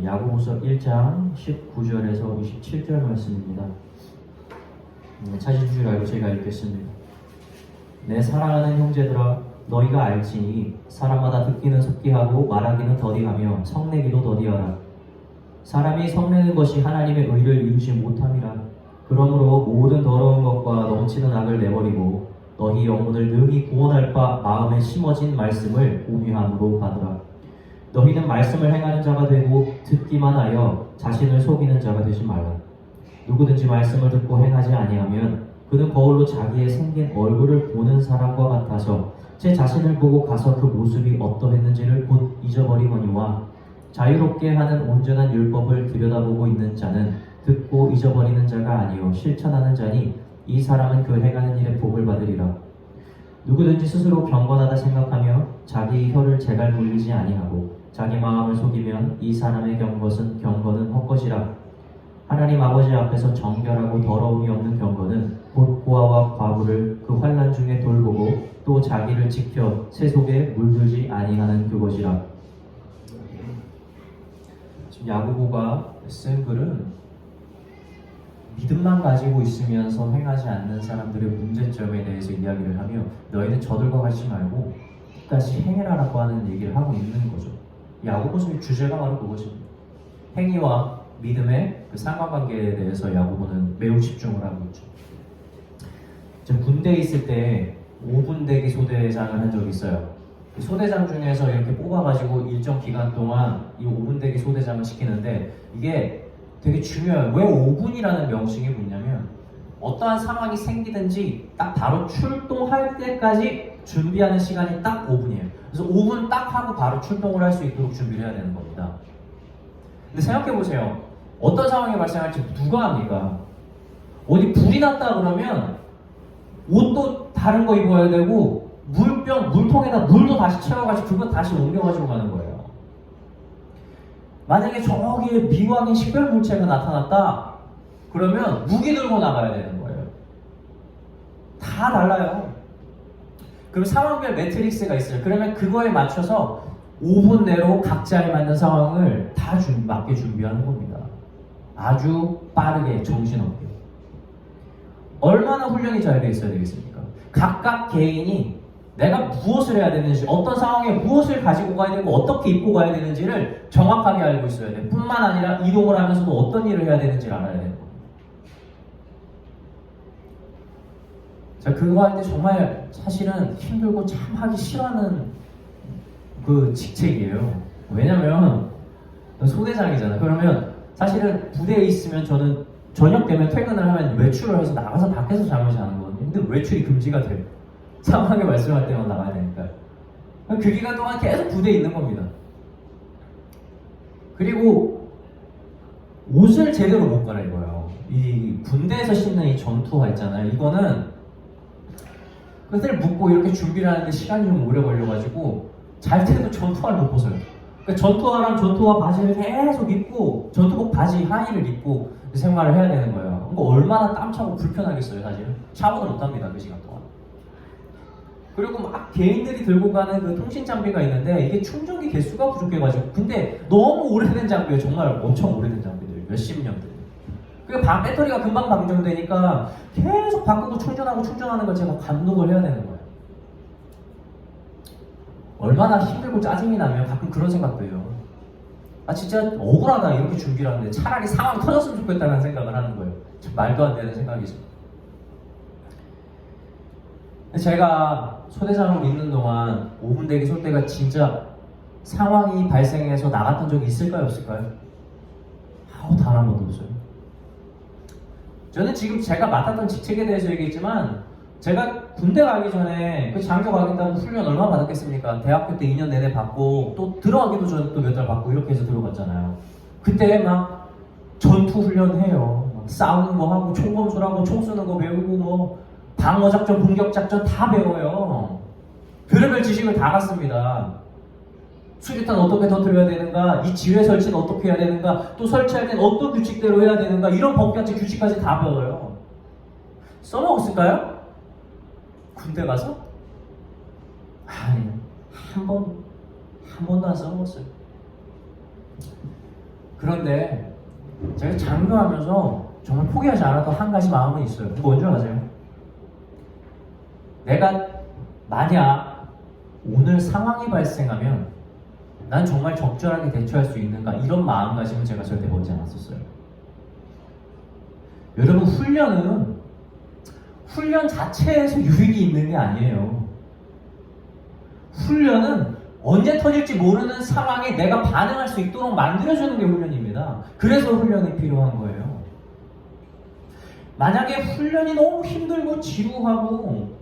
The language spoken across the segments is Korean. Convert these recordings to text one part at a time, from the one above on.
야고보서 1장 19절에서 27절 말씀입니다. 찾으신 줄 알고 제가 읽겠습니다. 내 사랑하는 형제들아, 너희가 알지니 사람마다 듣기는 속기하고 말하기는 더디하며 성내기도 더디하라. 사람이 성내는 것이 하나님의 의를 이루지 못함이라. 그러므로 모든 더러운 것과 넘치는 악을 내버리고 너희 영혼을 능히 구원할 바 마음에 심어진 말씀을 오묘함으로 받으라. 너희는 말씀을 행하는 자가 되고 듣기만 하여 자신을 속이는 자가 되지 말라. 누구든지 말씀을 듣고 행하지 아니하면 그는 거울로 자기의 생긴 얼굴을 보는 사람과 같아서 제 자신을 보고 가서 그 모습이 어떠했는지를 곧 잊어버리거니와 자유롭게 하는 온전한 율법을 들여다보고 있는 자는 듣고 잊어버리는 자가 아니요 실천하는 자니 이 사람은 그 행하는 일에 복을 받으리라. 누구든지 스스로 경건하다 생각하며 자기 혀를 제갈 물리지 아니하고 자기 마음을 속이면 이 사람의 경건은 헛것이라. 하나님 아버지 앞에서 정결하고 더러움이 없는 경건은 곧 고아와 과부를 그 환난 중에 돌보고 또 자기를 지켜 새 속에 물들지 아니하는 그것이라. 지금 야고보가 쓴 글은 믿음만 가지고 있으면서 행하지 않는 사람들의 문제점에 대해서 이야기를 하며 너희는 저들과 같이 말고 끝까지 행해라라고 하는 얘기를 하고 있는 거죠. 야고보서의 주제가 바로 그것입니다. 행위와 믿음의 그 상관관계에 대해서 야고보는 매우 집중을 하고 있죠. 제가 군대에 있을 때 5분 대기 소대장을 한 적이 있어요. 그 소대장 중에서 이렇게 뽑아가지고 일정 기간 동안 이 5분 대기 소대장을 시키는데 이게 되게 중요해요. 왜 5분이라는 명칭이 뭐냐면 어떠한 상황이 생기든지 딱 바로 출동할 때까지 준비하는 시간이 딱 5분이에요. 그래서 5분 딱 하고 바로 출동을 할 수 있도록 준비를 해야 되는 겁니다. 근데 생각해보세요. 어떤 상황이 발생할지 누가 합니까? 어디 불이 났다 그러면 옷도 다른 거 입어야 되고 물통에다 물도 다시 채워가지고 그거 다시 옮겨가지고 가는 거예요. 만약에 저기에 미확인 식별물체가 나타났다 그러면 무기 들고 나가야 되는 거예요. 다 달라요. 그럼 상황별 매트릭스가 있어요. 그러면 그거에 맞춰서 5분 내로 각자에 맞는 상황을 다 맞게 준비하는 겁니다. 아주 빠르게 정신없게. 얼마나 훈련이 잘 돼 있어야 되겠습니까? 각각 개인이 내가 무엇을 해야 되는지, 어떤 상황에 무엇을 가지고 가야 되고 어떻게 입고 가야 되는지를 정확하게 알고 있어야 돼. 뿐만 아니라 이동을 하면서도 어떤 일을 해야 되는지를 알아야 되는 겁니다. 자, 그거 할 때 정말 사실은 힘들고 참 하기 싫어하는 그 직책이에요. 왜냐면 소대장이잖아. 그러면 사실은 부대에 있으면 저는 저녁 되면 퇴근을 하면 외출을 해서 나가서 밖에서 잠을 자는 거거든요. 근데 외출이 금지가 돼요. 상황에 말씀할 때만 나가야 되니까. 그 기간 동안 계속 부대에 있는 겁니다. 그리고 옷을 제대로 못 갈아입어요. 이 군대에서 신는 이 전투화 있잖아요. 이거는 그들 묶고 이렇게 준비를 하는데 시간이 좀 오래 걸려가지고 잘 때도 전투화를 못 벗어요. 그러니까 전투화랑 전투화 바지를 계속 입고 전투복 바지 하의를 입고 생활을 해야 되는 거예요. 그러니까 얼마나 땀차고 불편하겠어요. 사실은 샤워도 못합니다. 그 시간 동안. 그리고 막 개인들이 들고 가는 그 통신 장비가 있는데 이게 충전기 개수가 부족해가지고 근데 너무 오래된 장비예요. 정말 엄청 오래된 장비들. 몇십 년들. 그러니까 배터리가 금방 방전되니까 계속 바꾸고 충전하는 걸 제가 감독을 해야 되는 거예요. 얼마나 힘들고 짜증이 나면 가끔 그런 생각도 해요. 아 진짜 억울하다 이렇게 준비를 하는데 차라리 상황 터졌으면 좋겠다는 생각을 하는 거예요. 참 말도 안 되는 생각이죠. 제가 소대장을 있는 동안 5분 대기 쏠 때가 진짜 상황이 발생해서 나갔던 적이 있을까요? 없을까요? 단 한 번도 없어요. 저는 지금 제가 맡았던 직책에 대해서 얘기했지만 제가 군대 가기 전에 그 장교 가겠다고 훈련 얼마나 받았겠습니까? 대학교 때 2년 내내 받고 또 들어가기도 전에 또 몇 달 받고 이렇게 해서 들어갔잖아요. 그때 막 전투 훈련해요. 막 싸우는 거 하고 총 검술하고 총 쏘는 거 배우고 뭐 방어작전, 공격작전 다 배워요. 별의별 지식을 다 갖습니다. 수류탄 어떻게 터뜨려야 되는가, 이 지뢰 설치는 어떻게 해야 되는가, 또 설치할 땐 어떤 규칙대로 해야 되는가 이런 법까지 규칙까지 다 배워요. 써먹었을까요? 군대 가서? 한 번도 안 써먹었어요. 그런데 제가 장교하면서 정말 포기하지 않았던 한 가지 마음은 있어요. 뭔지 아세요? 내가 만약 오늘 상황이 발생하면 난 정말 적절하게 대처할 수 있는가, 이런 마음가짐은 제가 절대 버리지 않았었어요. 여러분, 훈련 자체에서 유익이 있는 게 아니에요. 훈련은 언제 터질지 모르는 상황에 내가 반응할 수 있도록 만들어주는 게 훈련입니다. 그래서 훈련이 필요한 거예요. 만약에 훈련이 너무 힘들고 지루하고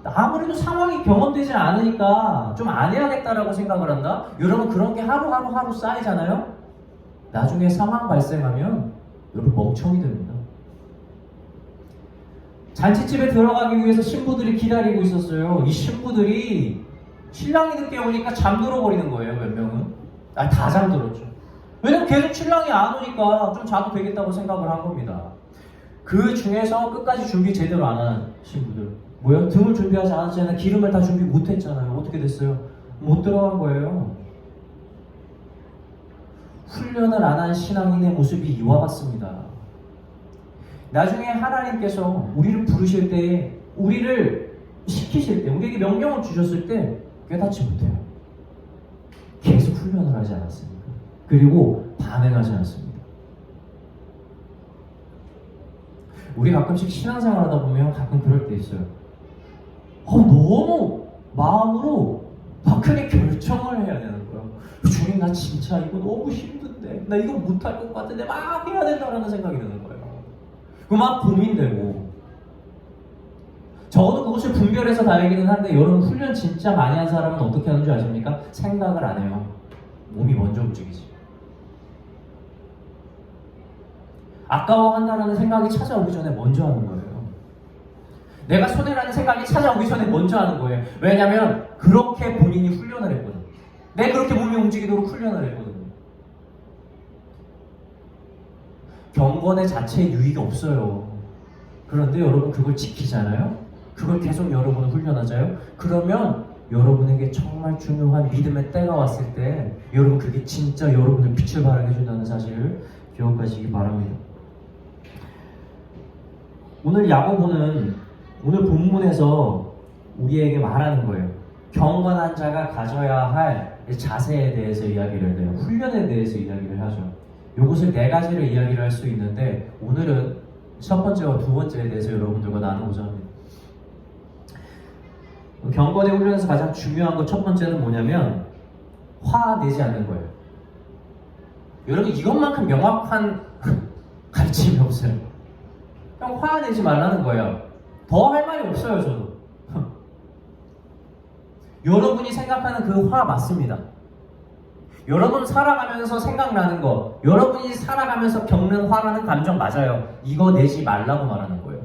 아무래도 상황이 경험되지 않으니까 좀 안 해야겠다라고 생각을 한다? 여러분, 그런 게 하루 쌓이잖아요? 나중에 상황 발생하면 여러분 멍청이 됩니다. 잔치집에 들어가기 위해서 신부들이 기다리고 있었어요. 이 신부들이 신랑이 늦게 오니까 잠들어 버리는 거예요, 몇 명은. 다 잠들었죠. 왜냐면 계속 신랑이 안 오니까 좀 자도 되겠다고 생각을 한 겁니다. 그 중에서 끝까지 준비 제대로 안 한 신부들. 뭐요? 등을 준비하지 않았잖아요. 기름을 다 준비 못 했잖아요. 어떻게 됐어요? 못 들어간 거예요. 훈련을 안 한 신앙인의 모습이 이와 같습니다. 나중에 하나님께서 우리를 부르실 때, 우리를 시키실 때, 우리에게 명령을 주셨을 때 깨닫지 못해요. 계속 훈련을 하지 않았습니까? 그리고 반응하지 않습니다. 우리 가끔씩 신앙생활 하다 보면 가끔 그럴 때 있어요. 너무 마음으로 막 크게 결정을 해야 되는 거예요. 주님, 나 진짜 이거 너무 힘든데, 나 이거 못할 것 같은데 막 해야 된다라는 생각이 드는 거예요. 막 고민되고. 적어도 그것을 분별해서 다행이긴 한데, 여러분 훈련 진짜 많이 한 사람은 어떻게 하는 줄 아십니까? 생각을 안 해요. 몸이 먼저 움직이지. 아까워한다라는 생각이 찾아오기 전에 먼저 하는 거예요. 내가 손해라는 생각이 찾아오기 전에 먼저 하는 거예요. 왜냐면 그렇게 본인이 훈련을 했거든. 내가 그렇게 몸이 움직이도록 훈련을 했거든요. 경건의 자체에 유익이 없어요. 그런데 여러분 그걸 지키잖아요? 그걸 계속 여러분은 훈련하잖아요? 그러면 여러분에게 정말 중요한 믿음의 때가 왔을 때 여러분 그게 진짜 여러분을 빛을 발하게 해준다는 사실을 기억하시기 바랍니다. 오늘 야고보는 오늘 본문에서 우리에게 말하는 거예요. 경건한 자가 가져야 할 자세에 대해서 이야기를 해요. 훈련에 대해서 이야기를 하죠. 이것을 네 가지를 이야기를 할 수 있는데 오늘은 첫 번째와 두 번째에 대해서 여러분들과 나누고자 합니다. 경건의 훈련에서 가장 중요한 것 첫 번째는 뭐냐면 화내지 않는 거예요. 여러분 이것만큼 명확한 가르침이 없어요. 그냥 화내지 말라는 거예요. 더 할 말이 없어요, 저도. 여러분이 생각하는 그 화 맞습니다. 여러분 살아가면서 생각나는 거, 여러분이 살아가면서 겪는 화라는 감정 맞아요. 이거 내지 말라고 말하는 거예요.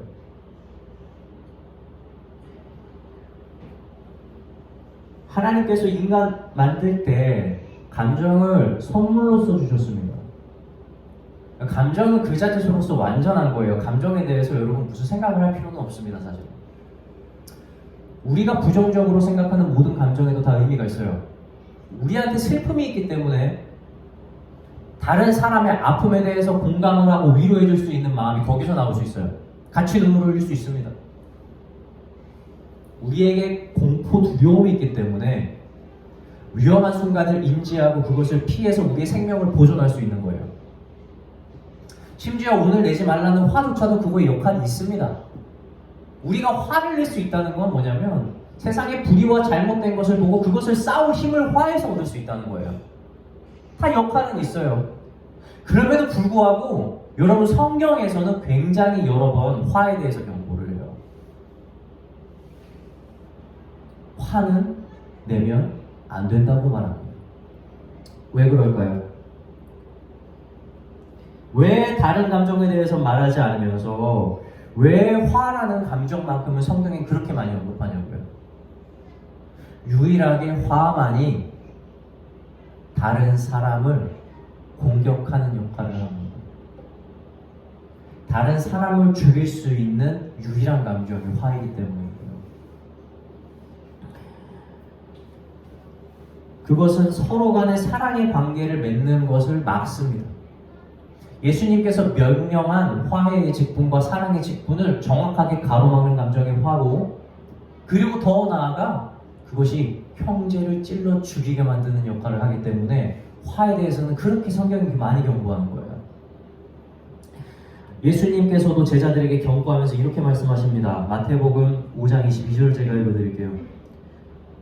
하나님께서 인간 만들 때 감정을 선물로써 주셨습니다. 감정은 그 자체로서 완전한 거예요. 감정에 대해서 여러분 무슨 생각을 할 필요는 없습니다, 사실. 우리가 부정적으로 생각하는 모든 감정에도 다 의미가 있어요. 우리한테 슬픔이 있기 때문에 다른 사람의 아픔에 대해서 공감을 하고 위로해 줄 수 있는 마음이 거기서 나올 수 있어요. 같이 눈물을 흘릴 수 있습니다. 우리에게 공포, 두려움이 있기 때문에 위험한 순간을 인지하고 그것을 피해서 우리의 생명을 보존할 수 있는 거예요. 심지어 오늘 내지 말라는 화조차도 그거의 역할이 있습니다. 우리가 화를 낼 수 있다는 건 뭐냐면 세상의 불의와 잘못된 것을 보고 그것을 싸울 힘을 화해서 얻을 수 있다는 거예요. 다 역할은 있어요. 그럼에도 불구하고 여러분 성경에서는 굉장히 여러 번 화에 대해서 경고를 해요. 화는 내면 안 된다고 말합니다. 왜 그럴까요? 왜 다른 감정에 대해서 말하지 않으면서 왜 화라는 감정만큼은 성경에 그렇게 많이 언급하냐고요? 유일하게 화만이 다른 사람을 공격하는 역할을 합니다. 다른 사람을 죽일 수 있는 유일한 감정이 화이기 때문이고요. 그것은 서로 간의 사랑의 관계를 맺는 것을 막습니다. 예수님께서 명령한 화해의 직분과 사랑의 직분을 정확하게 가로막는 감정의 화로, 그리고 더 나아가 그것이 형제를 찔러 죽이게 만드는 역할을 하기 때문에 화에 대해서는 그렇게 성경이 많이 경고하는 거예요. 예수님께서도 제자들에게 경고하면서 이렇게 말씀하십니다. 마태복음 5장 22절 제가 읽어드릴게요.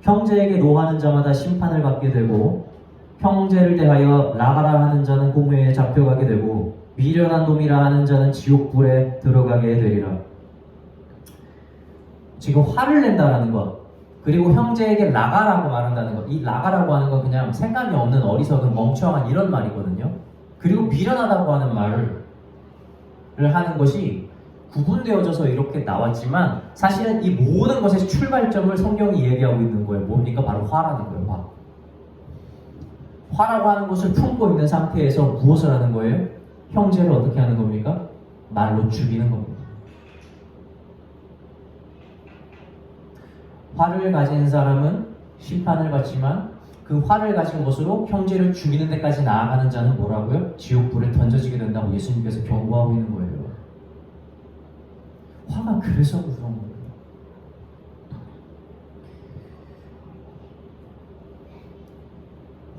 형제에게 노하는 자마다 심판을 받게 되고 형제를 대하여 나가라 하는 자는 공회에 잡혀가게 되고 미련한 놈이라 하는 자는 지옥불에 들어가게 되리라. 지금 화를 낸다라는 것, 그리고 형제에게 나가라고 말한다는 것, 이 나가라고 하는 건 그냥 생각이 없는 어리석은 멍청한 이런 말이거든요. 그리고 미련하다고 하는 말을 하는 것이 구분되어져서 이렇게 나왔지만 사실은 이 모든 것의 출발점을 성경이 얘기하고 있는 거예요. 뭡니까? 바로 화라는 거예요. 화라고 하는 것을 품고 있는 상태에서 무엇을 하는 거예요? 형제를 어떻게 하는 겁니까? 말로 죽이는 겁니다. 화를 가진 사람은 심판을 받지만 그 화를 가진 것으로 형제를 죽이는 데까지 나아가는 자는 뭐라고요? 지옥불에 던져지게 된다고 예수님께서 경고하고 있는 거예요. 화가 그래서 무서운 거예요.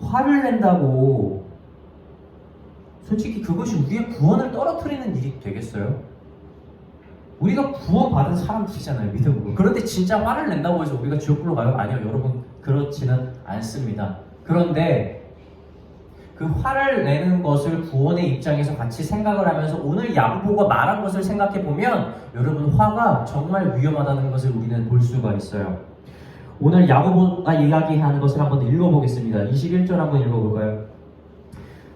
화를 낸다고 솔직히 그것이 우리의 구원을 떨어뜨리는 일이 되겠어요? 우리가 구원받은 사람들이잖아요, 믿음으로. 그런데 진짜 화를 낸다고 해서 우리가 지옥불로 가요? 아니요, 여러분, 그렇지는 않습니다. 그런데 그 화를 내는 것을 구원의 입장에서 같이 생각을 하면서 오늘 야고보가 말한 것을 생각해 보면 여러분, 화가 정말 위험하다는 것을 우리는 볼 수가 있어요. 오늘 야고보가 이야기하는 것을 한번 읽어보겠습니다. 21절 한번 읽어볼까요?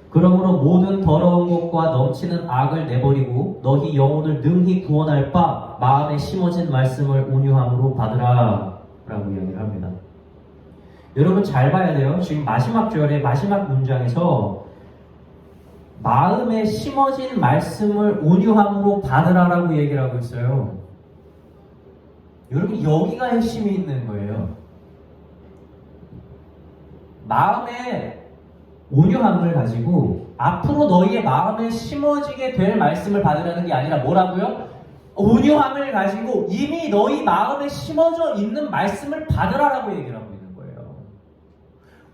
그러므로 모든 더러운 것과 넘치는 악을 내버리고 너희 영혼을 능히 구원할 바 마음에 심어진 말씀을 온유함으로 받으라 라고 이야기를 합니다. 여러분 잘 봐야 돼요. 지금 마지막 절의 마지막 문장에서 마음에 심어진 말씀을 온유함으로 받으라 라고 얘기를 하고 있어요. 여러분 여기가 핵심이 있는 거예요. 마음에 온유함을 가지고 앞으로 너희의 마음에 심어지게 될 말씀을 받으라는 게 아니라 뭐라고요? 온유함을 가지고 이미 너희 마음에 심어져 있는 말씀을 받으라라고 얘기를 하고 있는 거예요.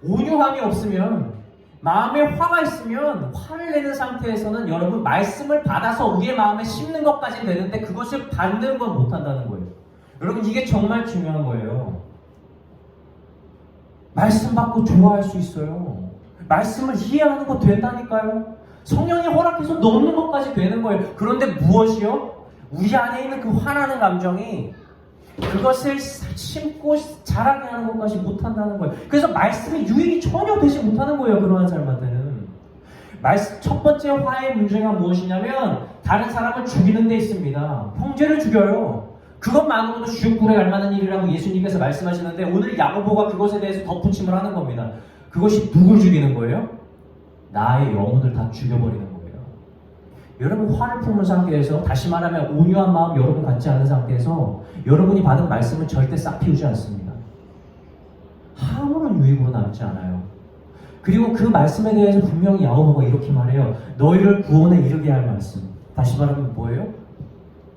온유함이 없으면, 마음에 화가 있으면 화를 내는 상태에서는 여러분 말씀을 받아서 우리의 마음에 심는 것까지는 되는데 그것을 받는 건 못한다는 거예요. 여러분 이게 정말 중요한 거예요. 말씀 받고 좋아할 수 있어요. 말씀을 이해하는 거 된다니까요. 성령이 허락해서 넘는 것까지 되는 거예요. 그런데 무엇이요? 우리 안에 있는 그 화나는 감정이 그것을 심고 자라게 하는 것까지 못한다는 거예요. 그래서 말씀이 유익이 전혀 되지 못하는 거예요. 그러한 사람한테는. 첫 번째 화의 문제가 무엇이냐면 다른 사람을 죽이는 데 있습니다. 형제를 죽여요. 그것만으로도 지옥불에 갈 만한 일이라고 예수님께서 말씀하시는데 오늘 야고보가 그것에 대해서 덧붙임을 하는 겁니다. 그것이 누굴 죽이는 거예요? 나의 영혼을 다 죽여버리는 거예요. 여러분 화를 품은 상태에서, 다시 말하면 온유한 마음 여러분 갖지 않은 상태에서 여러분이 받은 말씀은 절대 싹 피우지 않습니다. 아무런 유익으로 남지 않아요. 그리고 그 말씀에 대해서 분명히 야고보가 이렇게 말해요. 너희를 구원에 이르게 할 말씀. 다시 말하면 뭐예요?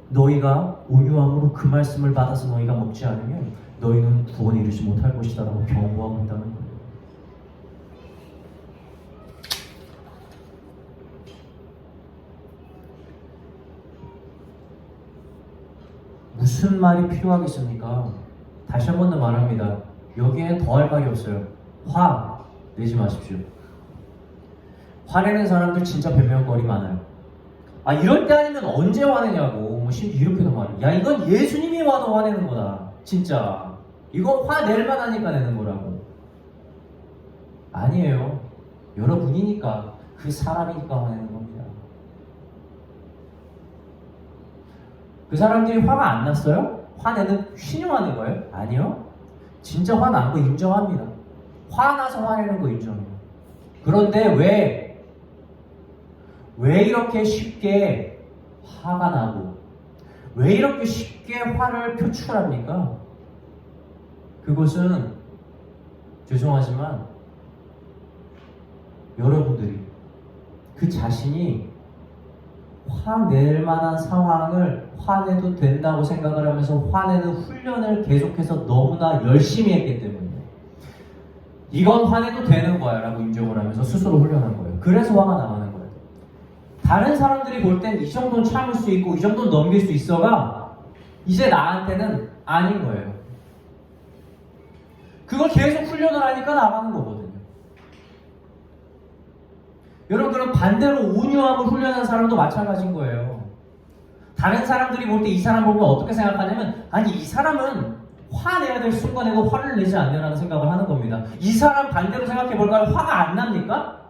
너희가 온유함으로 그 말씀을 받아서 너희가 먹지 않으면 너희는 구원에 이르지 못할 것이다 라고 경고하고 있다는 거예요. 무슨 말이 필요하겠습니까? 다시 한 번 더 말합니다. 여기에는 더할 말이 없어요. 화 내지 마십시오. 화내는 사람들 진짜 변명거리 많아요. 이럴 때 아니면 언제 화내냐고. 심지어 이렇게도 말해요. 야, 이건 예수님이 와도 화내는 거다. 진짜. 이건 화낼 만하니까 내는 거라고. 아니에요. 여러분이니까, 그 사람이니까 화내는 겁니다. 그 사람들이 화가 안 났어요? 화내는 신용하는 거예요? 아니요. 진짜 화난 거 인정합니다. 화나서 화내는 거 인정해요. 그런데 왜 이렇게 쉽게 화가 나고 왜 이렇게 쉽게 화를 표출합니까? 그것은 죄송하지만 여러분들이 그 자신이 화낼 만한 상황을 화내도 된다고 생각을 하면서 화내는 훈련을 계속해서 너무나 열심히 했기 때문에 이건 화내도 되는 거야 라고 인정을 하면서 스스로 훈련한 거예요. 그래서 화가 나가는 거예요. 다른 사람들이 볼 땐 이 정도는 참을 수 있고 이 정도는 넘길 수 있어가 이제 나한테는 아닌 거예요. 그걸 계속 훈련을 하니까 나가는 거거든요. 여러분, 그럼 반대로 온유함을 훈련한 사람도 마찬가지인 거예요. 다른 사람들이 볼 때 이 사람 보면 어떻게 생각하냐면, 아니 이 사람은 화내야 될 순간에도 화를 내지 않냐라는 생각을 하는 겁니다. 이 사람 반대로 생각해 볼까요? 화가 안 납니까?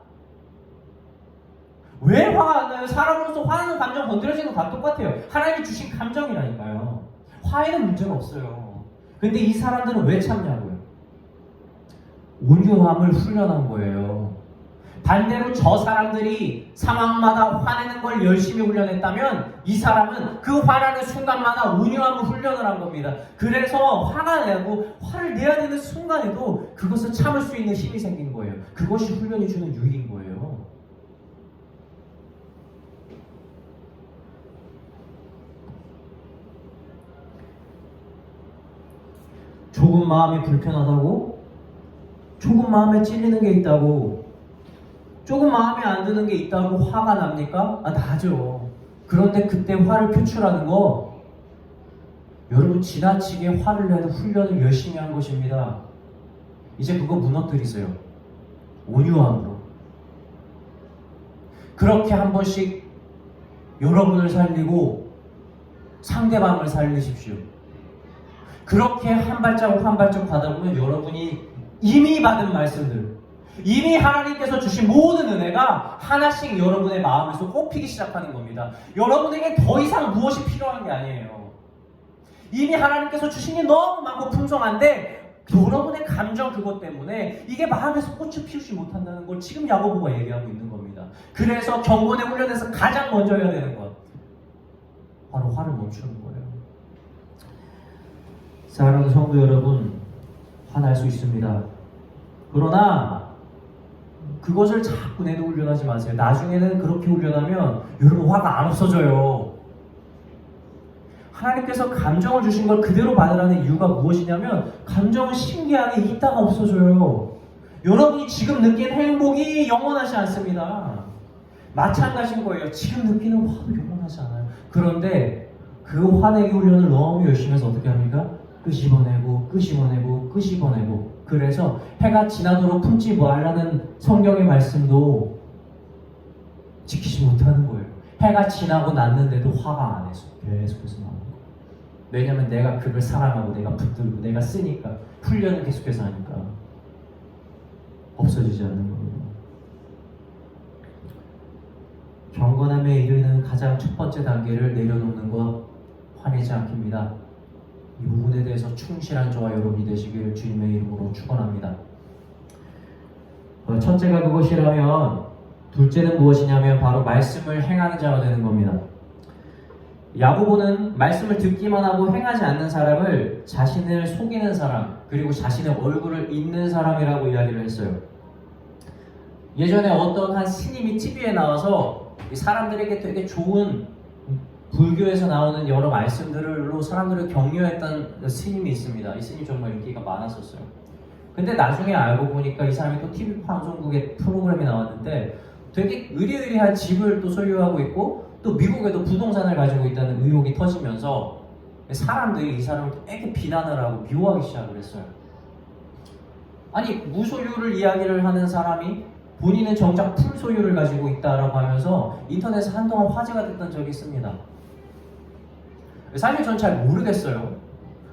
왜 화가 안 나요? 사람으로서 화나는 감정 건드려지는 거 다 똑같아요. 하나님이 주신 감정이라니까요. 화에는 문제가 없어요. 근데 이 사람들은 왜 참냐고요? 온유함을 훈련한 거예요. 반대로 저 사람들이 상황마다 화내는 걸 열심히 훈련했다면 이 사람은 그 화나는 순간마다 온유함을 훈련을 한 겁니다. 그래서 화가 나고 화를 내야 되는 순간에도 그것을 참을 수 있는 힘이 생긴 거예요. 그것이 훈련이 주는 유익인 거예요. 조금 마음이 불편하다고? 조금 마음에 찔리는 게 있다고? 조금 마음에 안 드는 게 있다고 화가 납니까? 나죠. 그런데 그때 화를 표출하는 거 여러분 지나치게 화를 내는 훈련을 열심히 한 것입니다. 이제 그거 무너뜨리세요. 온유함으로. 그렇게 한 번씩 여러분을 살리고 상대방을 살리십시오. 그렇게 한 발자국 한 발자국 가다 보면 여러분이 이미 받은 말씀들, 이미 하나님께서 주신 모든 은혜가 하나씩 여러분의 마음에서 꼽히기 시작하는 겁니다. 여러분에게 더 이상 무엇이 필요한 게 아니에요. 이미 하나님께서 주신 게 너무 많고 풍성한데 여러분의 감정 그것 때문에 이게 마음에서 꽃을 피우지 못한다는 걸 지금 야고보가 얘기하고 있는 겁니다. 그래서 경건의 훈련에서 가장 먼저 해야 되는 것, 바로 화를 멈추는 거예요. 사랑하는 성도 여러분, 화날 수 있습니다. 그러나 그것을 자꾸 내도 훈련하지 마세요. 나중에는 그렇게 훈련하면 여러분 화가 안 없어져요. 하나님께서 감정을 주신 걸 그대로 받으라는 이유가 무엇이냐면 감정은 신기하게 있다가 없어져요. 여러분이 지금 느낀 행복이 영원하지 않습니다. 마찬가지인 거예요. 지금 느끼는 화도 영원하지 않아요. 그런데 그 화내기 훈련을 너무 열심히 해서 어떻게 합니까? 끄집어내고 끄집어내고 끄집어내고. 그래서 해가 지나도록 품지 말라는 성경의 말씀도 지키지 못하는 거예요. 해가 지나고 났는데도 화가 안 해서 계속해서 나오는 거예요. 왜냐면 내가 그걸 사랑하고 내가 붙들고 내가 쓰니까, 훈련을 계속해서 하니까 없어지지 않는 겁니다. 경건함에 이르는 가장 첫 번째 단계를 내려놓는 것, 화내지 않기입니다. 이 부분에 대해서 충실한 저와 여러분이 되시길 주님의 이름으로 축원합니다. 첫째가 그것이라면 둘째는 무엇이냐면 바로 말씀을 행하는 자가 되는 겁니다. 야고보는 말씀을 듣기만 하고 행하지 않는 사람을 자신을 속이는 사람, 그리고 자신의 얼굴을 잇는 사람이라고 이야기를 했어요. 예전에 어떤 한 스님이 TV에 나와서 사람들에게 되게 좋은 불교에서 나오는 여러 말씀들로 사람들을 격려했던 스님이 있습니다. 이 스님이 정말 인기가 많았었어요. 근데 나중에 알고 보니까 이 사람이 또 TV 방송국에 프로그램이 나왔는데 되게 의리의리한 집을 또 소유하고 있고 또 미국에도 부동산을 가지고 있다는 의혹이 터지면서 사람들이 이 사람을 되게 비난을 하고 미워하기 시작을 했어요. 아니, 무소유를 이야기를 하는 사람이 본인은 정작 풀소유를 가지고 있다라고 하면서 인터넷에 한동안 화제가 됐던 적이 있습니다. 사실 전 잘 모르겠어요.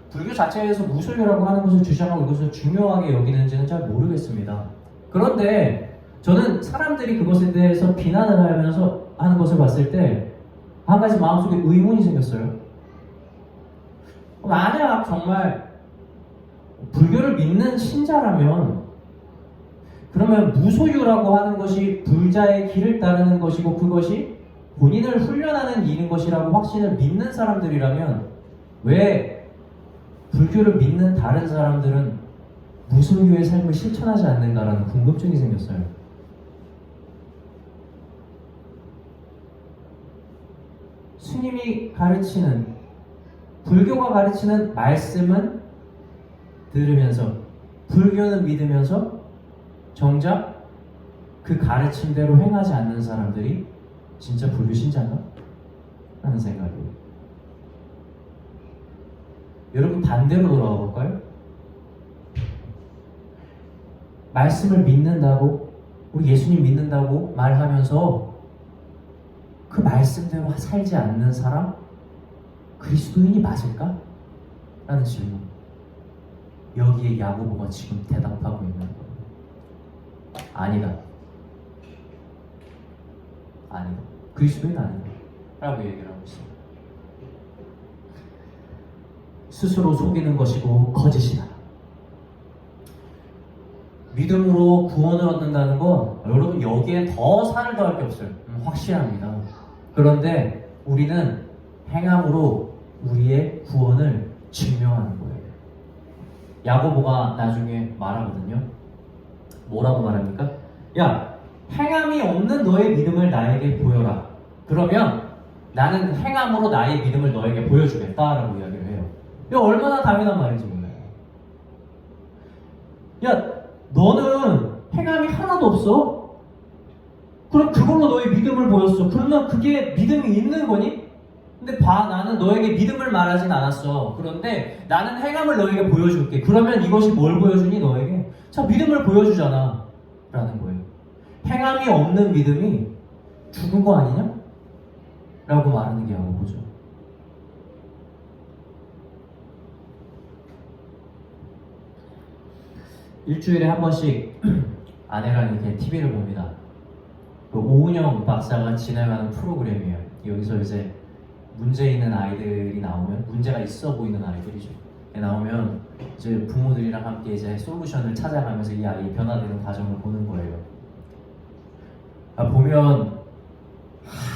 불교 자체에서 무소유라고 하는 것을 주장하고 이것을 중요하게 여기는지는 잘 모르겠습니다. 그런데 저는 사람들이 그것에 대해서 비난을 하면서 하는 것을 봤을 때 한 가지 마음속에 의문이 생겼어요. 만약 정말 불교를 믿는 신자라면 그러면 무소유라고 하는 것이 불자의 길을 따르는 것이고 그것이 본인을 훈련하는 일인 것이라고 확신을 믿는 사람들이라면 왜 불교를 믿는 다른 사람들은 무소유의 삶을 실천하지 않는가라는 궁금증이 생겼어요. 스님이 가르치는, 불교가 가르치는 말씀은 들으면서, 불교는 믿으면서 정작 그 가르침대로 행하지 않는 사람들이 진짜 불교 신자인가? 하는 생각이에요. 여러분, 반대로 돌아가 볼까요? 말씀을 믿는다고, 우리 예수님 믿는다고 말하면서 그 말씀대로 살지 않는 사람, 그리스도인이 맞을까? 라는 질문. 여기에 야고보가 지금 대답하고 있는 거예요. 아니다. 아니다. 그리스도인 아니다. 라고 얘기를 하고 있어요. 스스로 속이는 것이고 거짓이다. 믿음으로 구원을 얻는다는 건 여러분 여기에 더 살을 더할 게 없어요. 확실합니다. 그런데 우리는 행함으로 우리의 구원을 증명하는 거예요. 야고보가 나중에 말하거든요. 뭐라고 말합니까? 야, 행함이 없는 너의 믿음을 나에게 보여라. 그러면 나는 행함으로 나의 믿음을 너에게 보여주겠다라고 이야기를 해요. 이거 얼마나 당연한 말인지 몰라요. 야, 너는 행함이 하나도 없어? 그럼 그걸로 너의 믿음을 보였어. 그러면 그게 믿음이 있는 거니? 근데 봐, 나는 너에게 믿음을 말하진 않았어. 그런데 나는 행함을 너에게 보여줄게. 그러면 이것이 뭘 보여주니 너에게? 자, 믿음을 보여주잖아 라는 거예요. 행함이 없는 믿음이 죽은 거 아니냐? 라고 말하는 게 야고보죠. 일주일에 한 번씩 아내랑 이렇게 TV를 봅니다. 그 오은영 박사가 진행하는 프로그램이에요. 여기서 이제 문제 있는 아이들이 나오면, 문제가 있어 보이는 아이들이죠. 나오면 이제 부모들이랑 함께 이제 솔루션을 찾아가면서 이 아이의 변화되는 과정을 보는 거예요. 보면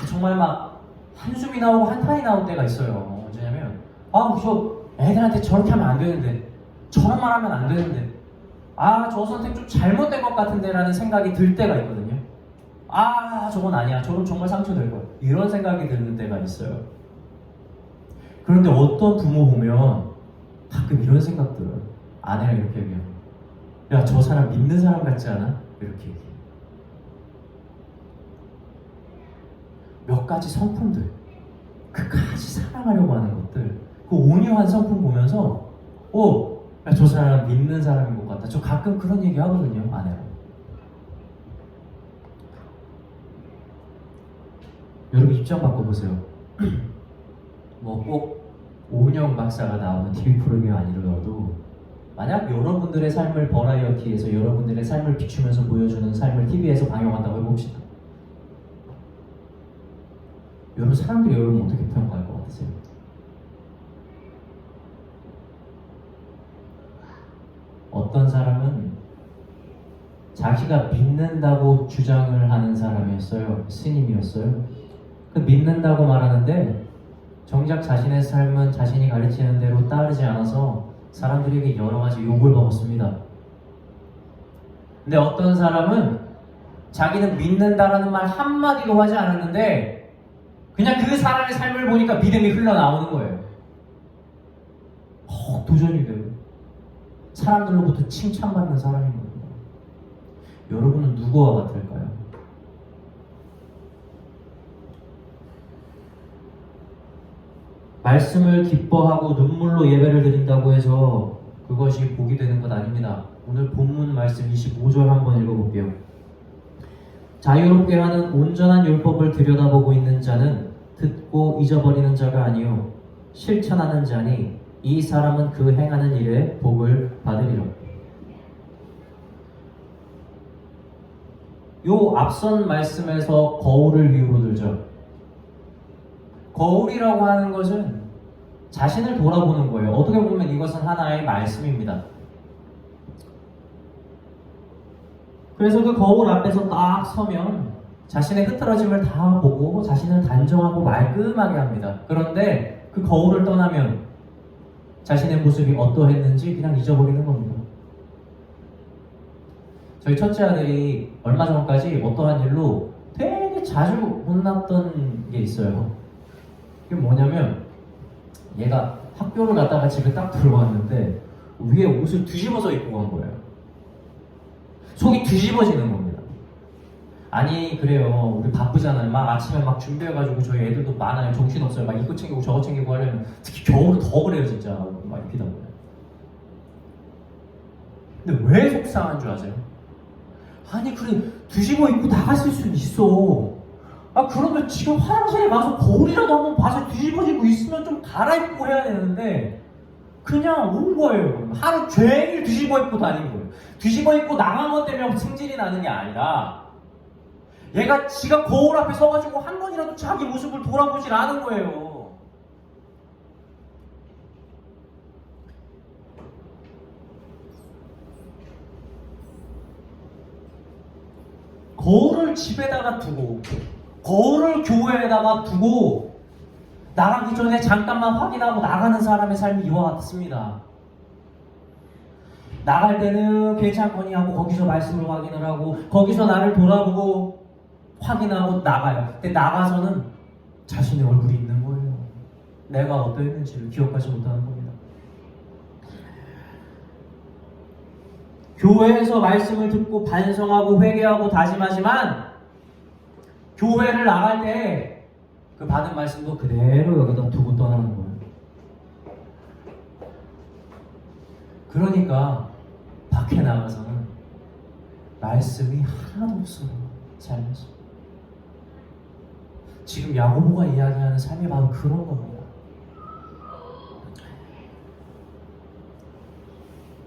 정말 막 한숨이 나오고 한탄이 나올 때가 있어요. 언제냐면 저 애들한테 저렇게 하면 안 되는데, 저런 말 하면 안 되는데, 저 선택 좀 잘못된 것 같은데 라는 생각이 들 때가 있거든요. 저건 아니야. 저건 정말 상처될 거야. 이런 생각이 드는 때가 있어요. 그런데 어떤 부모 보면 가끔 이런 생각 들어요. 아내랑 이렇게 얘기해요. 야, 저 사람 믿는 사람 같지 않아? 이렇게 얘기해요. 몇 가지 성품들, 그까지 사랑하려고 하는 것들, 그 온유한 성품 보면서 야, 저 사람 믿는 사람인 것 같다. 저 가끔 그런 얘기 하거든요, 아내랑. 여러분 입장 바꿔보세요. 뭐 꼭 오은영 박사가 나오는 TV 프로그램이 아니더라도 만약 여러분들의 삶을 버라이어티에서 여러분들의 삶을 비추면서 보여주는 삶을 TV에서 방영한다고 해봅시다. 여러분, 사람들이 여러분 어떻게 평가할 것 같으세요? 어떤 사람은 자기가 믿는다고 주장을 하는 사람이었어요. 스님이었어요. 그 믿는다고 말하는데 정작 자신의 삶은 자신이 가르치는 대로 따르지 않아서 사람들에게 여러 가지 욕을 먹었습니다. 근데 어떤 사람은 자기는 믿는다라는 말 한마디도 하지 않았는데 그냥 그 사람의 삶을 보니까 믿음이 흘러나오는 거예요. 도전이 되고 사람들로부터 칭찬받는 사람인 겁니다. 여러분은 누구와 같을까요? 말씀을 기뻐하고 눈물로 예배를 드린다고 해서 그것이 복이 되는 것 아닙니다. 오늘 본문 말씀 25절 한번 읽어볼게요. 자유롭게 하는 온전한 율법을 들여다보고 있는 자는 듣고 잊어버리는 자가 아니요 실천하는 자니 이 사람은 그 행하는 일에 복을 받으리라. 요 앞선 말씀에서 거울을 위로 들죠. 거울이라고 하는 것은 자신을 돌아보는 거예요. 어떻게 보면 이것은 하나의 말씀입니다. 그래서 그 거울 앞에서 딱 서면 자신의 흐트러짐을 다 보고 자신을 단정하고 말끔하게 합니다. 그런데 그 거울을 떠나면 자신의 모습이 어떠했는지 그냥 잊어버리는 겁니다. 저희 첫째 아들이 얼마 전까지 어떠한 일로 되게 자주 혼났던 게 있어요. 이게 뭐냐면 얘가 학교를 갔다가 집에 딱 들어왔는데 위에 옷을 뒤집어서 입고 간 거예요. 속이 뒤집어지는 겁니다. 아니 그래요. 우리 바쁘잖아요. 막 아침에 막 준비해가지고 저희 애들도 많아요. 정신없어요. 막 이거 챙기고 저거 챙기고 하려면 특히 겨울은 더 그래요 진짜. 막 입히다 보면. 근데 왜 속상한 줄 아세요? 아니 그래 뒤집어 입고 나갔을 수는 있어. 아 그러면 지금 화장실에 가서 거울이라도 한번 봐서 뒤집어지고 있으면 좀 갈아입고 해야 되는데 그냥 온 거예요. 하루 종일 뒤집어 입고 다닌 거예요. 뒤집어 입고 나간 것 때문에 승질이 나는 게 아니라 얘가 지가 거울 앞에 서가지고 한 번이라도 자기 모습을 돌아보질 않은 거예요. 거울을 집에다가 두고 거울을 교회에다가 두고 나가기 전에 잠깐만 확인하고 나가는 사람의 삶이 이와 같습니다. 나갈 때는 괜찮거니 하고 거기서 말씀을 확인을 하고 거기서 나를 돌아보고 확인하고 나가요. 근데 나가서는 자신의 얼굴이 있는 거예요. 내가 어떠했는지를 기억하지 못하는 겁니다. 교회에서 말씀을 듣고 반성하고 회개하고 다짐하지만 교회를 나갈 때 그 받은 말씀도 그대로 여기다 두고 떠나는 거예요. 그러니까 밖에 나가서는 말씀이 하나도 없어요. 삶에서. 지금 야고보가 이야기하는 삶이 바로 그런 겁니다.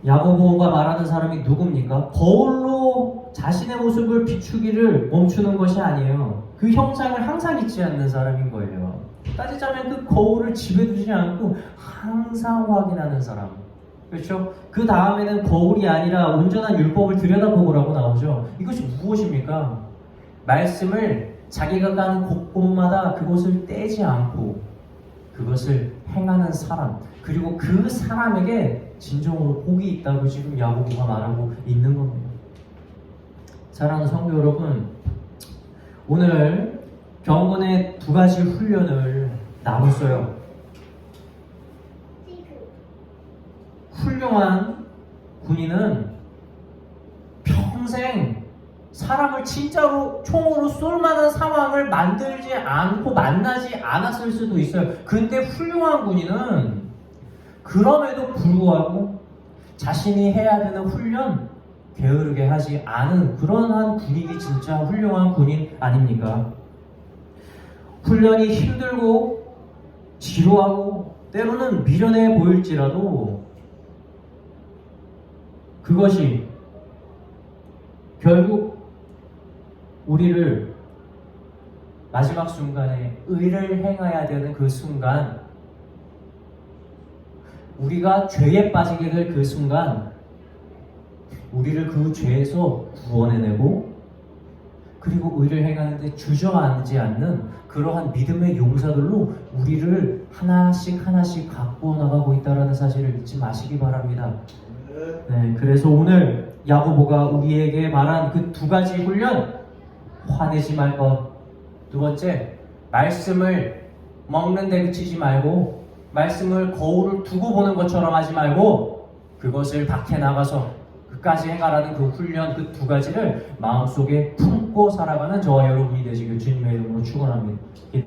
야고보가 말하는 사람이 누굽니까? 거울로 자신의 모습을 비추기를 멈추는 것이 아니에요. 그 형상을 항상 잊지 않는 사람인 거예요. 따지자면 그 거울을 집에 두지 않고 항상 확인하는 사람. 그렇죠? 그 다음에는 거울이 아니라 온전한 율법을 들여다보고라고 나오죠. 이것이 무엇입니까? 말씀을 자기가 가는 곳곳마다 그것을 떼지 않고 그것을 행하는 사람, 그리고 그 사람에게 진정으로 복이 있다고 지금 야고보가 말하고 있는 겁니다. 사랑하는 성도 여러분, 오늘 경건의 두 가지 훈련을 나눴어요. 훌륭한 군인은 평생 사람을 진짜로 총으로 쏠 만한 상황을 만들지 않고 만나지 않았을 수도 있어요. 근데 훌륭한 군인은 그럼에도 불구하고 자신이 해야 되는 훈련 게으르게 하지 않은 그러한 군인이 진짜 훌륭한 군인 아닙니까? 훈련이 힘들고 지루하고 때로는 미련해 보일지라도 그것이 결국 우리를 마지막 순간에 의를 행해야 되는 그 순간, 우리가 죄에 빠지게 될 그 순간 우리를 그 죄에서 구원해내고 그리고 의를 행하는데 주저앉지 않는 그러한 믿음의 용사들로 우리를 하나씩 하나씩 가꾸어 나가고 있다는 사실을 잊지 마시기 바랍니다. 네, 그래서 오늘 야고보가 우리에게 말한 그 두 가지 훈련, 화내지 말 것. 두 번째, 말씀을 먹는 데 그치지 말고 말씀을 거울을 두고 보는 것처럼 하지 말고 그것을 밖에 나가서 끝까지 행하라는 그 훈련, 그 두 가지를 마음속에 품고 살아가는 저와 여러분이 되시길 주님의 이름으로 축원합니다.